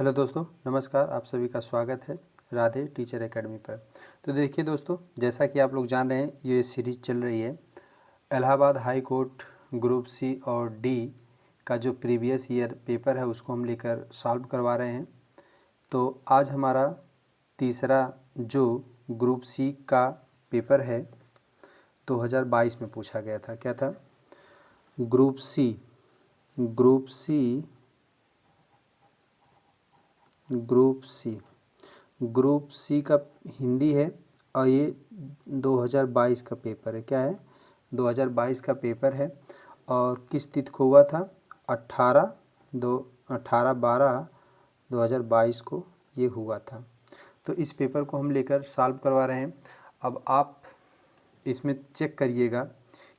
Hello दोस्तों, नमस्कार। आप सभी का स्वागत है राधे टीचर एकेडमी पर। तो देखिए दोस्तों, जैसा कि आप लोग जान रहे हैं, ये सीरीज चल रही है Allahabad high court group C और डी का जो प्रीवियस ईयर पेपर है उसको हम लेकर सॉल्व करवा रहे हैं। तो आज हमारा तीसरा जो ग्रुप सी का पेपर है 2022 में पूछा गया था। क्या था? Group C group C group C group C का हिंदी है और ये 2022 का पेपर है। क्या है? 2022 का पेपर है और किस तिथि को हुआ था? 18/12/2022 को ये हुआ था। तो इस पेपर को हम लेकर सॉल्व करवा रहे हैं। अब आप इसमें चेक करिएगा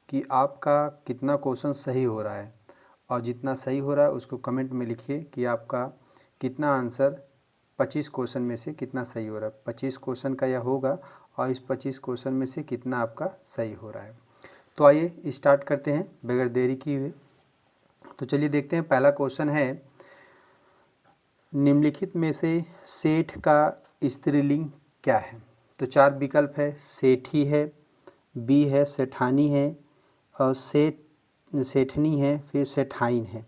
कि आपका कितना क्वेश्चन सही हो रहा है, और जितना सही हो रहा है उसको कमेंट में लिखिए कि आपका कितना आंसर 25 क्वेश्चन में से कितना सही हो रहा है। 25 क्वेश्चन का यह होगा और इस 25 क्वेश्चन में से कितना आपका सही हो रहा है। तो आइए स्टार्ट करते हैं बगैर देरी किए हुए। तो चलिए देखते हैं। पहला क्वेश्चन है, निम्नलिखित में से सेठ का स्त्रीलिंग क्या है? तो चार विकल्प है। सेठी है, बी है सेठानी है, और सेठनी है, फिर सेठाइन है।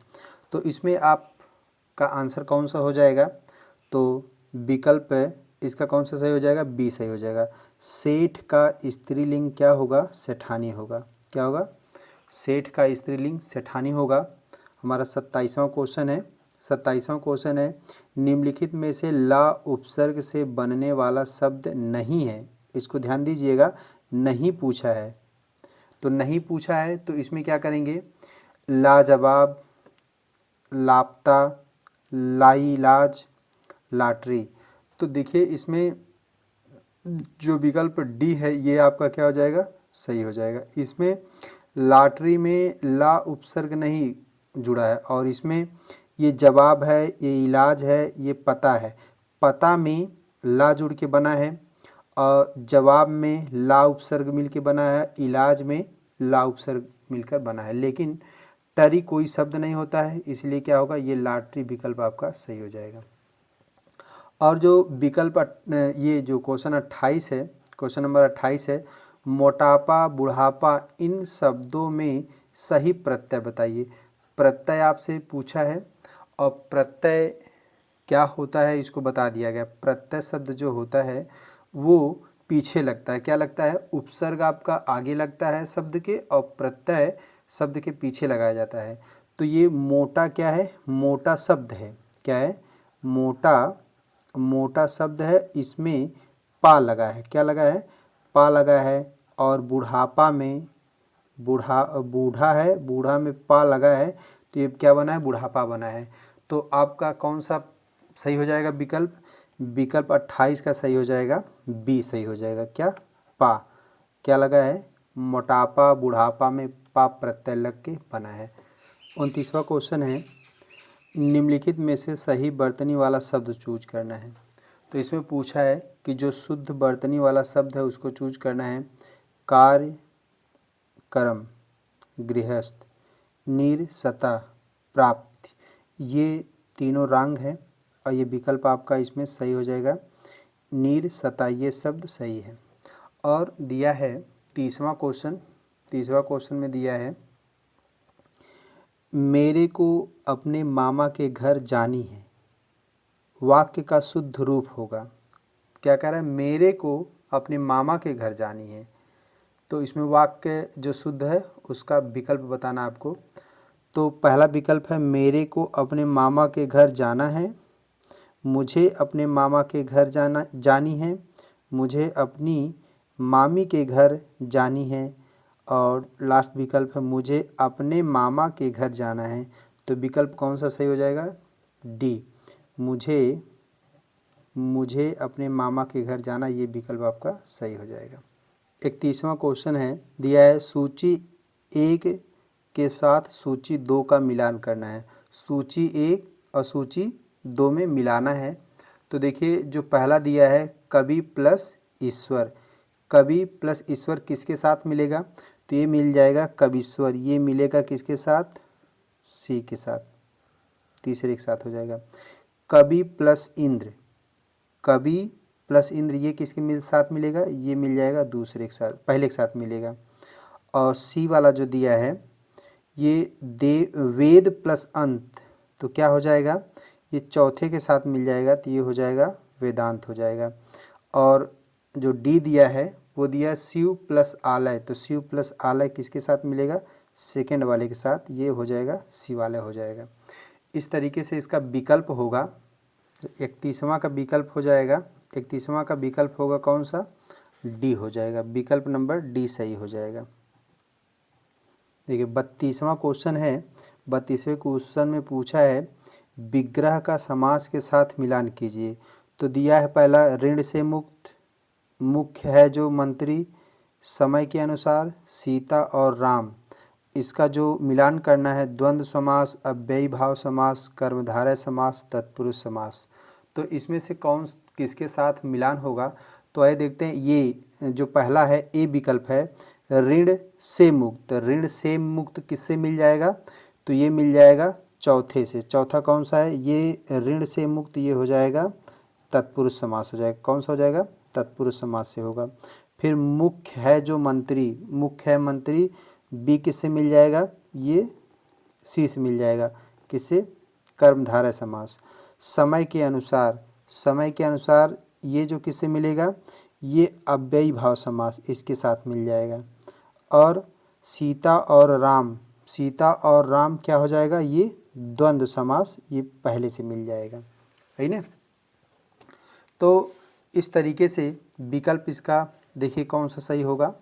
तो इसमें आपका आंसर कौन सा हो जाएगा? तो विकल्प है इसका कौन सा सही हो जाएगा? बी सही हो जाएगा। सेठ का स्त्रीलिंग क्या होगा? सेठानी होगा। क्या होगा? सेठ का स्त्रीलिंग सेठानी होगा। हमारा 27वां क्वेश्चन है। 27वां क्वेश्चन है, निम्नलिखित में से ला उपसर्ग से बनने वाला शब्द नहीं है। इसको ध्यान दीजिएगा, नहीं पूछा है। तो नहीं पूछा है तो इसमें क्या करेंगे? लाजवाब, लापता, लाइलाज, लॉटरी। तो देखिए इसमें जो विकल्प डी है ये आपका क्या हो जाएगा? सही हो जाएगा। इसमें लॉटरी में ला उपसर्ग नहीं जुड़ा है, और इसमें ये जवाब है, ये इलाज है, ये पता है। पता में ला जुड़ के बना है और जवाब में ला उपसर्ग मिल के बना है, इलाज में ला उपसर्ग मिलकर बना है। लेकिन टरी कोई शब्द नहीं होता है, इसलिए क्या होगा? ये लॉटरी विकल्प आपका सही हो जाएगा। और जो विकल्प ये जो क्वेश्चन 28 है, क्वेश्चन नंबर 28 है, मोटापा, बुढ़ापा, इन शब्दों में सही प्रत्यय बताइए। प्रत्यय आपसे पूछा है और प्रत्यय क्या होता है इसको बता दिया गया। प्रत्यय शब्द जो होता है वो पीछे लगता है। क्या लगता है? उपसर्ग आपका आगे लगता है शब्द के और प्रत्यय शब्द के पीछे लगाया जाता है। तो ये मोटा क्या है? मोटा शब्द है। क्या है? मोटा शब्द है। इसमें पा लगा है। क्या लगा है? पा लगा है। और बुढ़ापा में बूढ़ा है, बूढ़ा में पा लगा है, तो ये क्या बना है? बुढ़ापा बना है। तो आपका कौन सा सही हो जाएगा विकल्प? विकल्प 28 का सही हो जाएगा, बी सही हो जाएगा। क्या? पा। क्या लगा है? मोटापा, बुढ़ापा में पा प्रत्यय लग के बना है। 29वां क्वेश्चन है, निम्नलिखित में से सही वर्तनी वाला शब्द चूज करना है। तो इसमें पूछा है कि जो शुद्ध वर्तनी वाला शब्द है उसको चूज करना है। कार्य, कर्म, गृहस्थ, नीर, सतह, प्राप्ति, ये तीनों रंग है और ये विकल्प आपका इसमें सही हो जाएगा। नीर, सतह, ये शब्द सही है। और दिया है 30वां क्वेश्चन। 30वां क्वेश्चन में दिया है, मेरे को अपने मामा के घर जानी है। वाक्य का शुद्ध रूप होगा। क्या कह रहा है? मेरे को अपने मामा के घर जानी है। तो इसमें वाक्य जो शुद्ध है उसका विकल्प बताना आपको। तो पहला विकल्प है, मेरे को अपने मामा के घर जाना है, मुझे अपने मामा के घर जानी है, मुझे अपनी मामी के घर जानी है, और लास्ट विकल्प है, मुझे अपने मामा के घर जाना है। तो विकल्प कौन सा सही हो जाएगा? डी, मुझे अपने मामा के घर जाना, ये विकल्प आपका सही हो जाएगा। 31वां क्वेश्चन है, दिया है सूची 1 के साथ सूची 2 का मिलान करना है। सूची 1 और सूची 2 में मिलाना है। तो देखिए जो पहला दिया है, कवि प्लस ईश्वर। कवि प्लस ईश्वर किसके साथ मिलेगा? तो ये मिल जाएगा कवीश्वर। ये मिलेगा किसके साथ? सी के साथ, तीसरे के साथ हो जाएगा। कवि प्लस इंद्र, कवि प्लस इंद्र ये किसके साथ मिलेगा, ये मिल जाएगा दूसरे के साथ, पहले के साथ मिलेगा। और सी वाला जो दिया है ये वेद प्लस अंत, तो क्या हो जाएगा, ये चौथे के साथ मिल जाएगा, तो ये हो जाएगा वेदांत हो जाएगा। और जो डी दिया है वो दिया शिव प्लस आलय, तो शिव प्लस आलय किसके साथ मिलेगा, सेकंड वाले के साथ, ये हो जाएगा शिवालय हो जाएगा। इस तरीके से इसका विकल्प होगा, तो 31वां का विकल्प हो जाएगा, 31वां का विकल्प होगा कौन सा, डी हो जाएगा, विकल्प नंबर डी सही हो जाएगा। देखिए 32वां क्वेश्चन है, 32वें क्वेश्चन में पूछा है विग्रह का समास के साथ मिलान कीजिए। तो दिया है पहला ऋण से मुक्त, मुख्य है जो मंत्री, समय के अनुसार, सीता और राम। इसका जो मिलान करना है द्वंद्व समास, अव्ययी भाव समास, कर्मधारय समास, तत्पुरुष समास। तो इसमें से कौन किसके साथ मिलान होगा, तो आइए देखते हैं। ये जो पहला है ए विकल्प है, ऋण से मुक्त, ऋण से मुक्त किससे मिल जाएगा, तो ये मिल जाएगा चौथे से। चौथा कौन सा है, ये ऋण से मुक्त, ये हो जाएगा तत्पुरुष समास हो जाएगा। कौन सा हो जाएगा, तत्पुरुष समास से होगा। फिर मुख्य है जो मंत्री, मुख्य है मंत्री, बी किससे मिल जाएगा, ये सी से मिल जाएगा, किससे, कर्मधारय समास। समय के अनुसार, समय के अनुसार ये जो किससे मिलेगा, ये अव्ययी भाव समास, इसके साथ मिल जाएगा। और सीता और राम, सीता और राम क्या हो जाएगा, ये द्वंद्व समास, ये पहले से मिल जाएगा, है ना। तो इस तरीके से विकल्प इसका देखिए कौन सा सही होगा।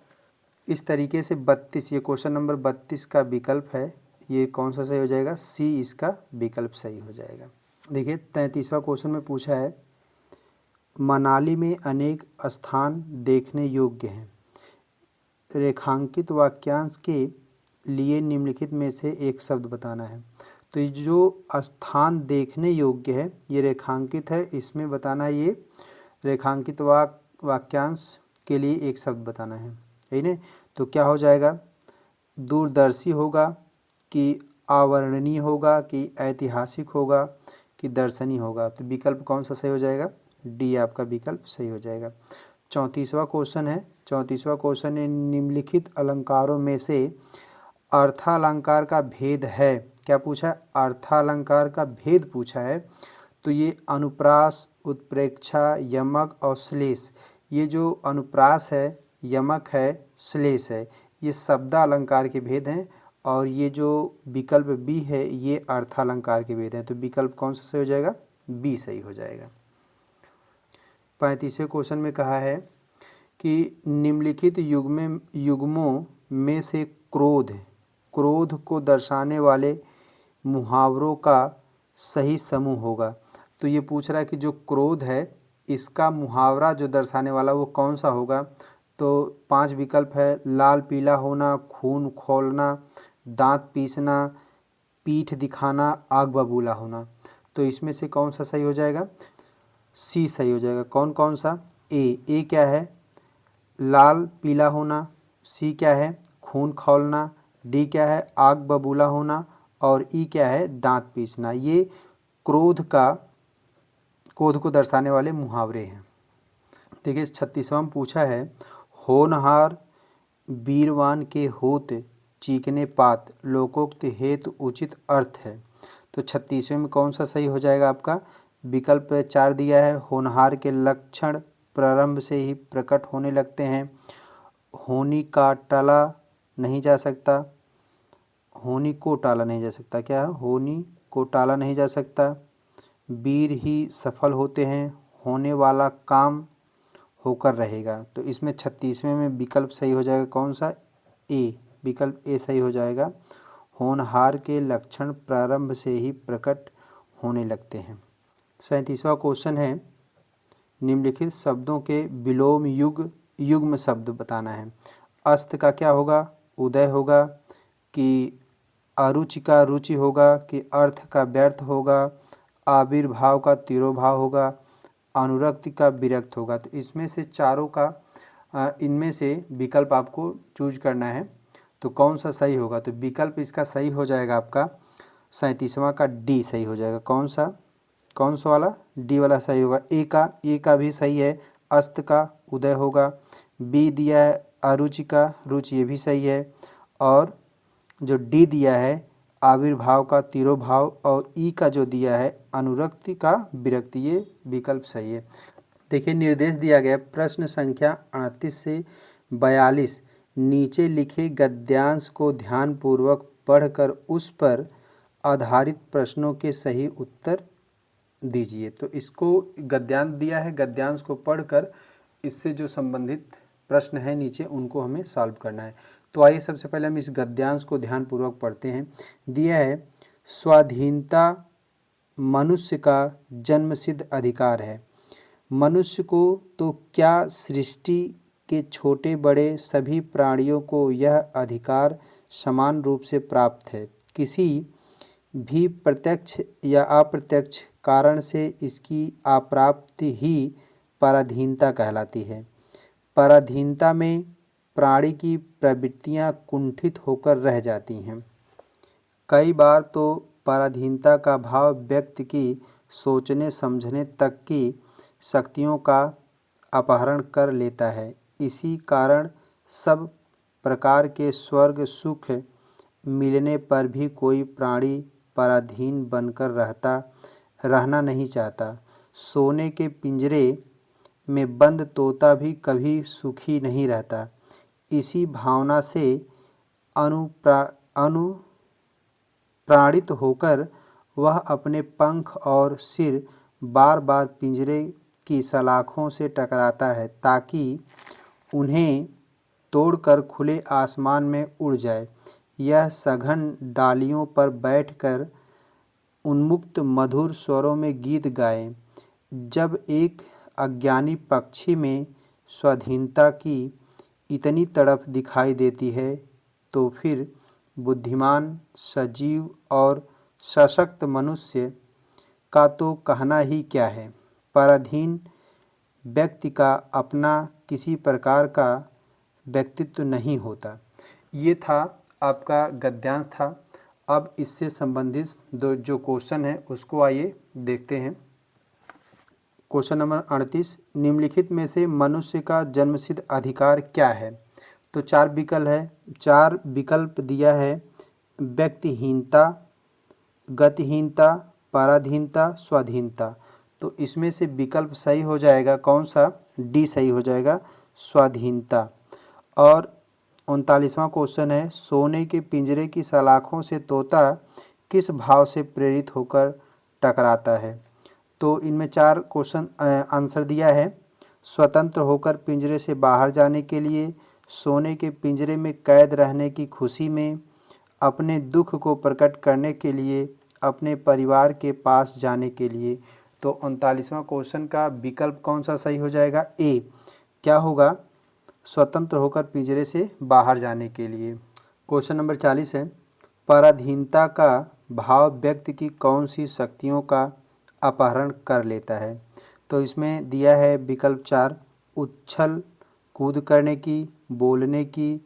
इस तरीके से 32, ये क्वेश्चन नंबर 32 का विकल्प है, ये कौन सा सही हो जाएगा, सी इसका विकल्प सही हो जाएगा। देखिए 33वां क्वेश्चन में पूछा है मनाली में अनेक स्थान देखने योग्य हैं, रेखांकित वाक्यांश के लिए निम्नलिखित में से एक शब्द बताना है। तो ये जो स्थान देखने योग्य है ये रेखांकित है, इसमें बताना है, ये रेखांकित वाक्यांश के लिए एक शब्द बताना है ना। तो क्या हो जाएगा, दूरदर्शी होगा कि अवर्णनीय होगा कि ऐतिहासिक होगा कि दर्शनीय होगा। तो विकल्प कौन सा सही हो जाएगा, डी आपका विकल्प सही हो जाएगा। 34वां क्वेश्चन है, 34वां क्वेश्चन है निम्नलिखित अलंकारों में से अर्थालंकार का भेद है। क्या पूछा है, अर्थालंकार का भेद पूछा है। तो ये अनुप्रास, उत्प्रेक्षा, यमक और श्लेष, ये जो अनुप्रास है, यमक है, श्लेष है, ये शब्दालंकार के भेद हैं। और ये जो विकल्प बी है ये अर्थालंकार के भेद हैं। तो विकल्प कौन सा सही हो जाएगा, बी सही हो जाएगा। 35वें क्वेश्चन में कहा है कि निम्नलिखित युग्मों में से क्रोध को दर्शाने वाले मुहावरों का सही समूह होगा। तो ये पूछ रहा है कि जो क्रोध है इसका मुहावरा जो दर्शाने वाला वो कौन सा होगा। तो 5 विकल्प है, लाल पीला होना, खून खौलना, दांत पीसना, पीठ दिखाना, आग बबूला होना। तो इसमें से कौन सा सही हो जाएगा, सी सही हो जाएगा। कौन कौन सा, ए क्या है, लाल पीला होना, सी क्या है, खून खौलना, डी क्या है, आग बबूला होना, और ई क्या है, दांत पीसना। ये क्रोध को दर्शाने वाले मुहावरे हैं। देखिए 36वां में पूछा है होनहार वीरवान के होत चीकने पात, लोकोक्त हेतु उचित अर्थ है। तो 36वें में कौन सा सही हो जाएगा आपका, विकल्प 4 दिया है, होनहार के लक्षण प्रारंभ से ही प्रकट होने लगते हैं, होनी का टाला नहीं जा सकता, होनी को टाला नहीं जा सकता, क्या है, होनी को टाला नहीं जा सकता, वीर ही सफल होते हैं, होने वाला काम होकर रहेगा। तो इसमें 36वें में विकल्प सही हो जाएगा कौन सा, ए, विकल्प ए सही हो जाएगा, होनहार के लक्षण प्रारंभ से ही प्रकट होने लगते हैं। 37वां क्वेश्चन है निम्नलिखित शब्दों के विलोम युग्म शब्द बताना है। अस्त का क्या होगा, उदय होगा कि अरुचि का रुचि होगा कि अर्थ का व्यर्थ होगा, आविर्भाव का तिरोभाव होगा, अनुरक्ति का विरक्त होगा। तो इसमें से चारों का इनमें से विकल्प आपको चूज करना है। तो कौन सा सही होगा, तो विकल्प इसका सही हो जाएगा आपका 37वां का डी सही हो जाएगा। कौन सा, कौन सा वाला, डी वाला सही होगा। ए का भी सही है, अस्त का उदय होगा। बी दिया है अरुचि का रुचि, ये भी सही है। और जो डी दिया है आविर्भाव का तिरोभाव, और ई का जो दिया है अनुरक्ति का विरक्ति, ये विकल्प सही है। देखिए निर्देश दिया गया प्रश्न संख्या 38 से 42, नीचे लिखे गद्यांश को ध्यानपूर्वक पढ़कर उस पर आधारित प्रश्नों के सही उत्तर दीजिए। तो इसको गद्यांश दिया है, गद्यांश को पढ़कर इससे जो संबंधित प्रश्न है नीचे उनको हमें सॉल्व करना है। तो आइए सबसे पहले हम इस गद्यांश को ध्यानपूर्वक पढ़ते हैं। दिया है स्वाधीनता मनुष्य का जन्मसिद्ध अधिकार है। मनुष्य को तो क्या सृष्टि के छोटे बड़े सभी प्राणियों को यह अधिकार समान रूप से प्राप्त है। किसी भी प्रत्यक्ष या अप्रत्यक्ष कारण से इसकी अप्राप्ति ही पराधीनता कहलाती है। पराधीनता में प्राणी की प्रवृत्तियां कुंठित होकर रह जाती हैं। कई बार तो पराधीनता का भाव व्यक्ति की सोचने समझने तक की शक्तियों का अपहरण कर लेता है। इसी कारण सब प्रकार के स्वर्ग सुख मिलने पर भी कोई प्राणी पराधीन बनकर रहना नहीं चाहता। सोने के पिंजरे में बंद तोता भी कभी सुखी नहीं रहता। इसी भावना से अनुप्राणित होकर वह अपने पंख और सिर बार बार पिंजरे की सलाखों से टकराता है ताकि उन्हें तोड़कर खुले आसमान में उड़ जाए। यह सघन डालियों पर बैठकर उन्मुक्त मधुर स्वरों में गीत गाए। जब एक अज्ञानी पक्षी में स्वाधीनता की इतनी तड़प दिखाई देती है तो फिर बुद्धिमान सजीव और सशक्त मनुष्य का तो कहना ही क्या है। पराधीन व्यक्ति का अपना किसी प्रकार का व्यक्तित्व नहीं होता। ये था आपका गद्यांश था। अब इससे संबंधित जो क्वेश्चन है उसको आइए देखते हैं। क्वेश्चन नंबर 38, निम्नलिखित में से मनुष्य का जन्मसिद्ध अधिकार क्या है। तो चार विकल्प दिया है, व्यक्तिहीनता, गतिहीनता, पराधीनता, स्वाधीनता। तो इसमें से विकल्प सही हो जाएगा कौन सा, डी सही हो जाएगा, स्वाधीनता। और 39वां क्वेश्चन है, सोने के पिंजरे की सलाखों से तोता किस भाव से प्रेरित होकर टकराता है। तो इनमें चार क्वेश्चन आंसर दिया है। स्वतंत्र होकर पिंजरे से बाहर जाने के लिए, सोने के पिंजरे में कैद रहने की खुशी में, अपने दुख को प्रकट करने के लिए, अपने परिवार के पास जाने के लिए। तो 39वां क्वेश्चन का विकल्प कौन सा सही हो जाएगा, ए क्या होगा, स्वतंत्र होकर पिंजरे से बाहर जाने के लिए। क्वेश्चन नंबर 40 है, पराधीनता का भाव व्यक्ति की कौन सी शक्तियों का अपहरण कर लेता है। तो इसमें दिया है विकल्प 4, उछल कूद करने की, बोलने की,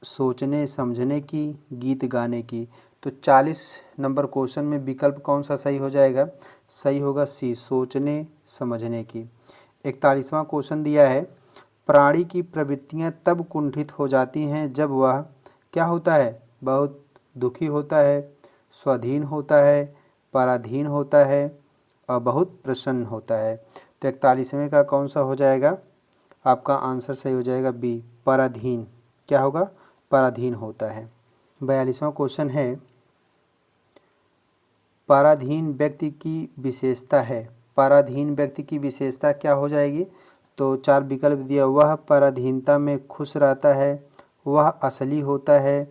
सोचने समझने की, गीत गाने की। तो 40 नंबर क्वेश्चन में विकल्प कौन सा सही हो जाएगा, सही होगा सी, सोचने समझने की। 41वां क्वेश्चन दिया है, प्राणी की प्रवृत्तियां तब कुंठित हो जाती हैं जब वह क्या होता है, बहुत दुखी होता है, स्वाधीन होता है, पराधीन होता है और बहुत प्रसन्न होता है। तो 41वें का कौन सा हो जाएगा, आपका आंसर सही हो जाएगा बी, पराधीन। क्या होगा, पराधीन होता है। 42वां क्वेश्चन है, पराधीन व्यक्ति की विशेषता है। पराधीन व्यक्ति की विशेषता क्या हो जाएगी। तो चार विकल्प दिया, वह पराधीनता में खुश रहता है, वह असली होता है,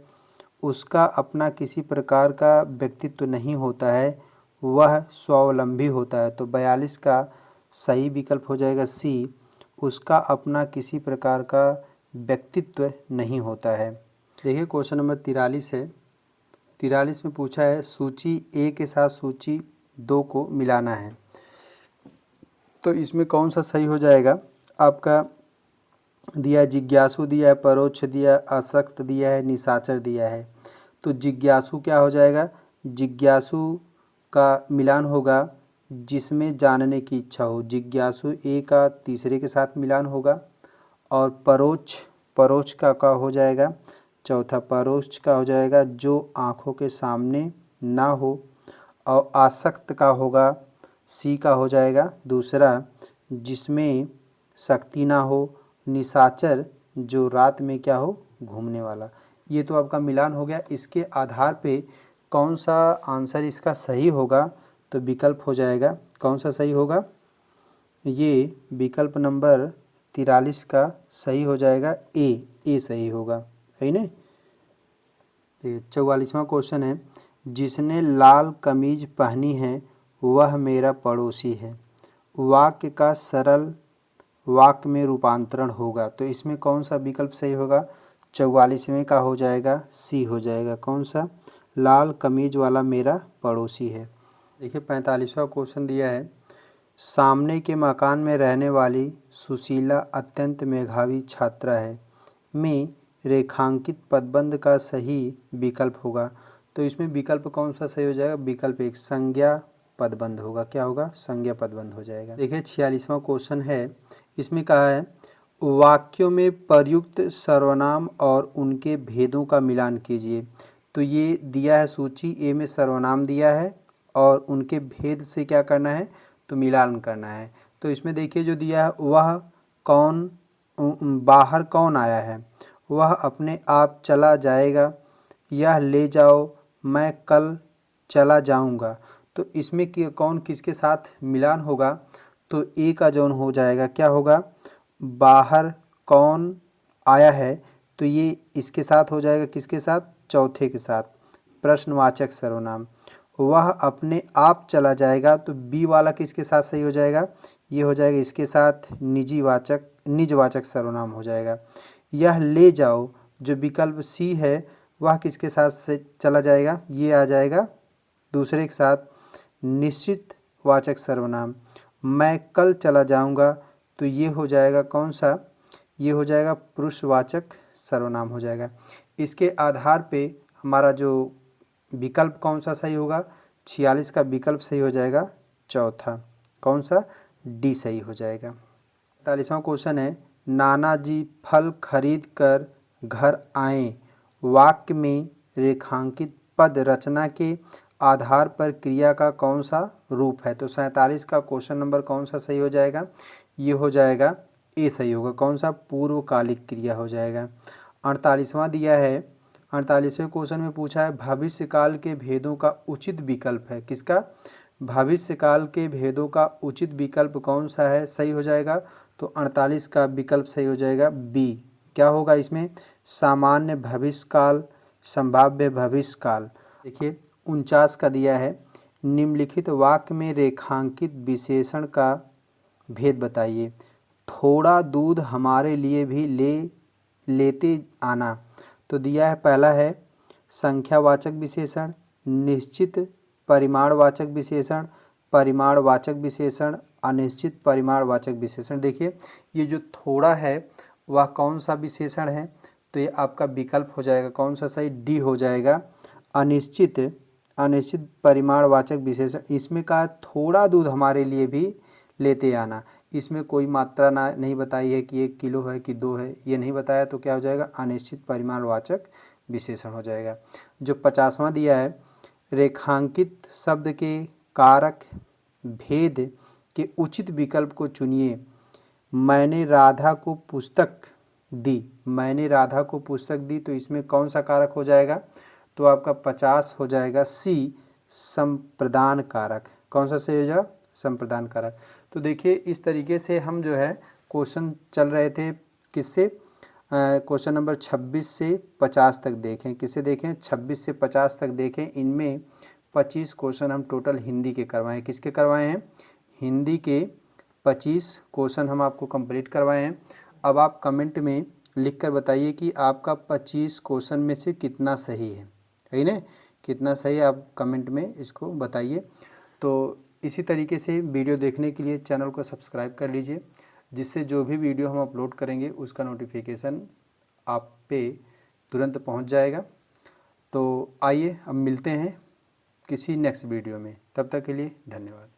उसका अपना किसी प्रकार का व्यक्तित्व नहीं होता है, वह स्वावलंबी होता है। तो 42 का सही विकल्प हो जाएगा सी, उसका अपना किसी प्रकार का व्यक्तित्व नहीं होता है। देखिए क्वेश्चन नंबर 43 है। 43 में पूछा है, सूची ए के साथ सूची 2 को मिलाना है। तो इसमें कौन सा सही हो जाएगा, आपका दिया जिज्ञासु दिया है, परोक्ष दिया, आसक्त दिया है, निशाचर दिया है। तो जिज्ञासु क्या हो जाएगा, जिज्ञासु का मिलान होगा जिसमें जानने की इच्छा हो। जिज्ञासु ए का तीसरे के साथ मिलान होगा। और परोक्ष, परोक्ष का हो जाएगा चौथा, परोक्ष का हो जाएगा जो आँखों के सामने ना हो। और आसक्त का होगा सी का हो जाएगा दूसरा, जिसमें शक्ति ना हो। निशाचर जो रात में क्या हो, घूमने वाला। ये तो आपका मिलान हो गया। इसके आधार पे कौन सा आंसर इसका सही होगा, तो विकल्प हो जाएगा, कौन सा सही होगा, ये विकल्प नंबर 43 का सही हो जाएगा। ए सही होगा, है ना। 44वां क्वेश्चन है, जिसने लाल कमीज पहनी है वह मेरा पड़ोसी है। वाक्य का सरल वाक्य में रूपांतरण होगा। तो इसमें कौन सा विकल्प सही होगा, 44वें का हो जाएगा सी हो जाएगा। कौन सा, लाल कमीज वाला मेरा पड़ोसी है। देखिए 45वां क्वेश्चन दिया है, सामने के मकान में रहने वाली सुशीला अत्यंत मेधावी छात्रा है। में रेखांकित पदबंध का सही विकल्प होगा। तो इसमें विकल्प कौन सा सही हो जाएगा, विकल्प एक, संज्ञा पदबंध होगा। क्या होगा, संज्ञा पदबंध हो जाएगा। देखिए 46वां क्वेश्चन है, इसमें कहा है वाक्यों में प्रयुक्त सर्वनाम और उनके भेदों का मिलान कीजिए। तो ये दिया है सूची ए में सर्वनाम दिया है और उनके भेद से क्या करना है, तो मिलान करना है। तो इसमें देखिए जो दिया है, वह कौन, बाहर कौन आया है, वह अपने आप चला जाएगा, यह ले जाओ, मैं कल चला जाऊंगा। तो इसमें कौन किसके साथ मिलान होगा, तो ए का जौन हो जाएगा क्या होगा, बाहर कौन आया है, तो ये इसके साथ हो जाएगा, किसके साथ, चौथे के साथ, प्रश्नवाचक सर्वनाम। वह अपने आप चला जाएगा, तो बी वाला किसके साथ सही हो जाएगा, ये हो जाएगा इसके साथ निजवाचक सर्वनाम हो जाएगा। यह ले जाओ जो विकल्प सी है वह किसके साथ से चला जाएगा, ये आ जाएगा दूसरे के साथ, निश्चित वाचक सर्वनाम। मैं कल चला जाऊंगा, तो ये हो जाएगा कौन सा, ये हो जाएगा पुरुषवाचक सर्वनाम हो जाएगा। इसके आधार पे हमारा जो विकल्प कौन सा सही होगा, 46 का विकल्प सही हो जाएगा चौथा, कौन सा, डी सही हो जाएगा। 45वां क्वेश्चन है, नाना जी फल खरीद कर घर आए। वाक्य में रेखांकित पद रचना के आधार पर क्रिया का कौन सा रूप है। तो 47 का क्वेश्चन नंबर कौन सा सही हो जाएगा, ये हो जाएगा ए सही होगा। कौन सा, पूर्वकालिक क्रिया हो जाएगा। 48वां दिया है, 48वें क्वेश्चन में पूछा है भविष्य काल के भेदों का उचित विकल्प है। किसका, भविष्य काल के भेदों का उचित विकल्प कौन सा है, सही हो जाएगा। तो 48 का विकल्प सही हो जाएगा बी। क्या होगा इसमें, सामान्य भविष्य काल, संभाव्य भविष्य काल। देखिए 49 का दिया है, निम्नलिखित वाक्य में रेखांकित विशेषण का भेद बताइए। थोड़ा दूध हमारे लिए भी लेते आना। तो दिया है, पहला है संख्यावाचक विशेषण, निश्चित परिमाणवाचक विशेषण, परिमाणवाचक विशेषण, अनिश्चित परिमाणवाचक विशेषण। देखिए ये जो थोड़ा है वह कौन सा विशेषण है, तो ये आपका विकल्प हो जाएगा कौन सा सही, डी हो जाएगा, अनिश्चित परिमाणवाचक विशेषण। इसमें कहा थोड़ा दूध हमारे लिए भी लेते आना। इसमें कोई मात्रा नहीं बताई है कि 1 किलो है कि 2 है, ये नहीं बताया, तो क्या हो जाएगा, अनिश्चित परिमाणवाचक विशेषण हो जाएगा। जो 50वां दिया है, रेखांकित शब्द के कारक भेद के उचित विकल्प को चुनिए। मैंने राधा को पुस्तक दी, मैंने राधा को पुस्तक दी, तो इसमें कौन सा कारक हो जाएगा, तो आपका 50 हो जाएगा सी, संप्रदान कारक। कौन सा सही हो जाएगा, संप्रदान कारक। तो देखिए इस तरीके से हम जो है क्वेश्चन चल रहे थे, किससे, क्वेश्चन नंबर 26 से 50 तक देखें, किससे देखें, 26 से 50 तक देखें। इनमें 25 क्वेश्चन हम टोटल हिंदी के करवाए हैं। किसके करवाए हैं, हिंदी के 25 क्वेश्चन हम आपको कंप्लीट करवाए हैं। अब आप कमेंट में लिख कर बताइए कि आपका 25 क्वेश्चन में से कितना सही है ना, कितना सही है, आप कमेंट में इसको बताइए। तो इसी तरीके से वीडियो देखने के लिए चैनल को सब्सक्राइब कर लीजिए, जिससे जो भी वीडियो हम अपलोड करेंगे उसका नोटिफिकेशन आप पे तुरंत पहुंच जाएगा। तो आइए अब मिलते हैं किसी नेक्स्ट वीडियो में, तब तक के लिए धन्यवाद।